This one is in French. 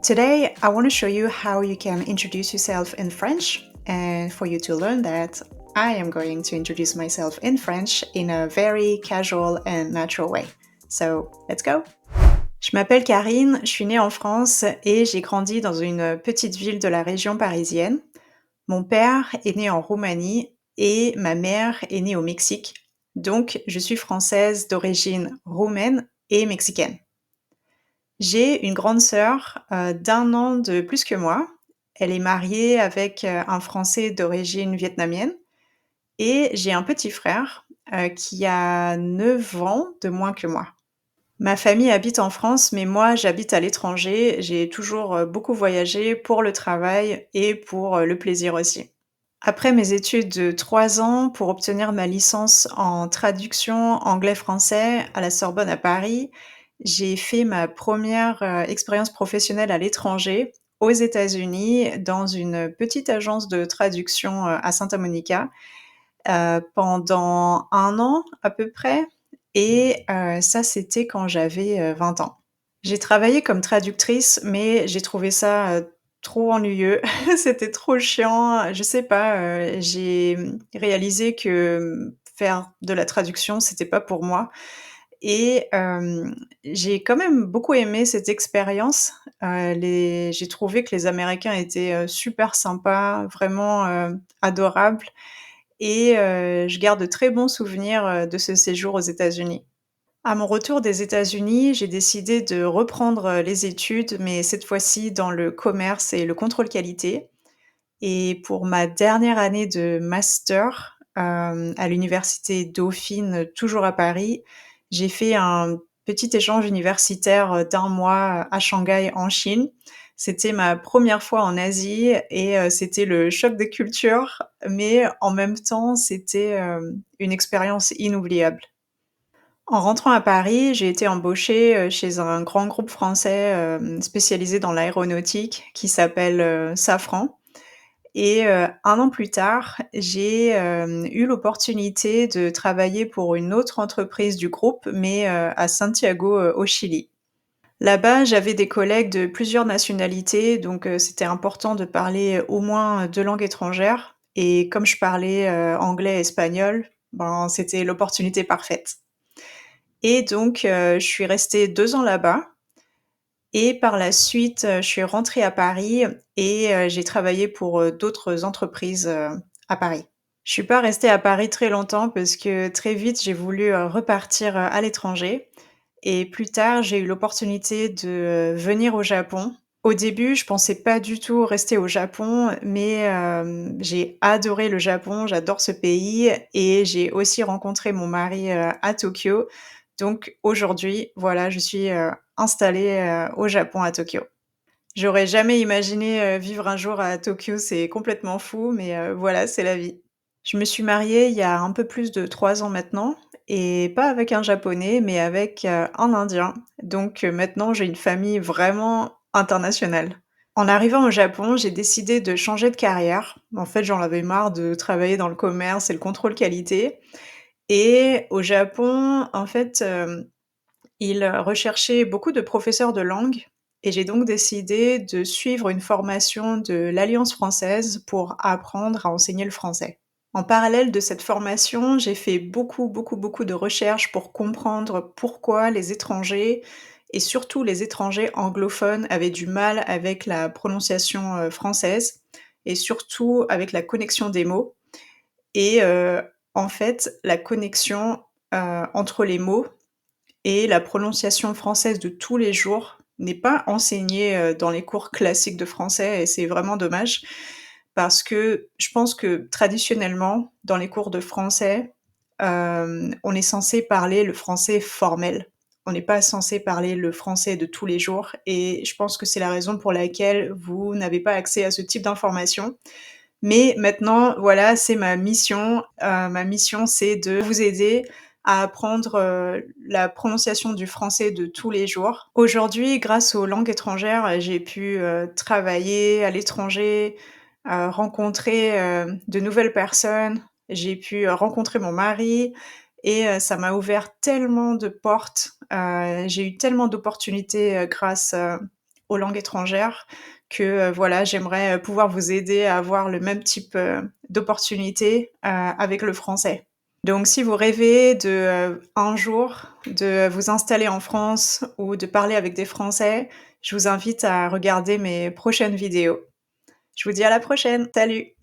Today, I want to show you how you can introduce yourself in French. And for you to learn that, I am going to introduce myself in French in a very casual and natural way. So, let's go! Je m'appelle Karine, je suis née en France et j'ai grandi dans une petite ville de la région parisienne. Mon père est né en Roumanie et ma mère est née au Mexique. Donc, je suis française d'origine roumaine et mexicaine. J'ai une grande sœur, d'1 an de plus que moi. Elle est mariée avec, un Français d'origine vietnamienne et j'ai un petit frère, qui a 9 ans de moins que moi. Ma famille habite en France, mais moi j'habite à l'étranger. J'ai toujours, beaucoup voyagé pour le travail et pour, le plaisir aussi. Après mes études de 3 ans pour obtenir ma licence en traduction anglais-français à la Sorbonne à Paris, j'ai fait ma première expérience professionnelle à l'étranger, aux États-Unis, dans une petite agence de traduction, à Santa Monica, pendant 1 an à peu près et ça c'était quand j'avais, 20 ans. J'ai travaillé comme traductrice, mais j'ai trouvé ça, trop ennuyeux. C'était trop chiant, je sais pas, j'ai, réalisé que, faire de la traduction, c'était pas pour moi et j'ai quand même beaucoup aimé cette expérience. Les J'ai trouvé que les Américains étaient, super sympas, vraiment, adorables et je garde de très bons souvenirs, de ce séjour aux États-Unis. À mon retour des États-Unis, j'ai décidé de reprendre, les études, mais cette fois-ci dans le commerce et le contrôle qualité et pour ma dernière année de master, à l'université Dauphine, toujours à Paris, j'ai fait un petit échange universitaire, d'1 mois à Shanghai en Chine. C'était ma première fois en Asie et c'était le choc des cultures, mais en même temps, c'était, une expérience inoubliable. En rentrant à Paris, j'ai été embauchée, chez un grand groupe français, spécialisé dans l'aéronautique qui s'appelle, Safran et 1 an plus tard, j'ai, eu l'opportunité de travailler pour une autre entreprise du groupe, mais, à Santiago, au Chili. Là-bas, j'avais des collègues de plusieurs nationalités, donc c'était important de parler au moins 2 langues étrangères et comme je parlais, anglais et espagnol, ben, c'était l'opportunité parfaite. Et donc, je suis restée 2 ans là-bas et par la suite, je suis rentrée à Paris et j'ai travaillé pour, d'autres entreprises, à Paris. Je suis pas restée à Paris très longtemps parce que très vite j'ai voulu, repartir, à l'étranger et plus tard, j'ai eu l'opportunité de, venir au Japon. Au début, je pensais pas du tout rester au Japon, mais j'ai adoré le Japon, j'adore ce pays et j'ai aussi rencontré mon mari, à Tokyo. Donc aujourd'hui, voilà, je suis, installée, au Japon, à Tokyo. J'aurais jamais imaginé, vivre un jour à Tokyo, c'est complètement fou, mais voilà, c'est la vie. Je me suis mariée il y a un peu plus de 3 ans maintenant et pas avec un Japonais, mais avec, un Indien. Donc maintenant j'ai une famille vraiment internationale. En arrivant au Japon, j'ai décidé de changer de carrière. En fait, j'en avais marre de travailler dans le commerce et le contrôle qualité et au Japon, en fait, ils recherchaient beaucoup de professeurs de langue et j'ai donc décidé de suivre une formation de l'Alliance française pour apprendre à enseigner le français. En parallèle de cette formation, j'ai fait beaucoup, beaucoup, beaucoup de recherches pour comprendre pourquoi les étrangers et surtout les étrangers anglophones avaient du mal avec la prononciation, française et surtout avec la connexion des mots et en fait, la connexion, entre les mots et la prononciation française de tous les jours n'est pas enseignée, dans les cours classiques de français et c'est vraiment dommage parce que je pense que traditionnellement, dans les cours de français, on est censé parler le français formel. On n'est pas censé parler le français de tous les jours et je pense que c'est la raison pour laquelle vous n'avez pas accès à ce type d'informations. Mais maintenant, voilà, c'est ma mission. Ma mission, c'est de vous aider à apprendre, la prononciation du français de tous les jours. Aujourd'hui, grâce aux langues étrangères, j'ai pu, travailler à l'étranger, rencontrer, de nouvelles personnes. J'ai pu, rencontrer mon mari et ça m'a ouvert tellement de portes. J'ai eu tellement d'opportunités, grâce, aux langues étrangères que, voilà, j'aimerais, pouvoir vous aider à avoir le même type, d'opportunités, avec le français. Donc si vous rêvez de, un jour, de vous installer en France ou de parler avec des Français, je vous invite à regarder mes prochaines vidéos. Je vous dis à la prochaine. Salut!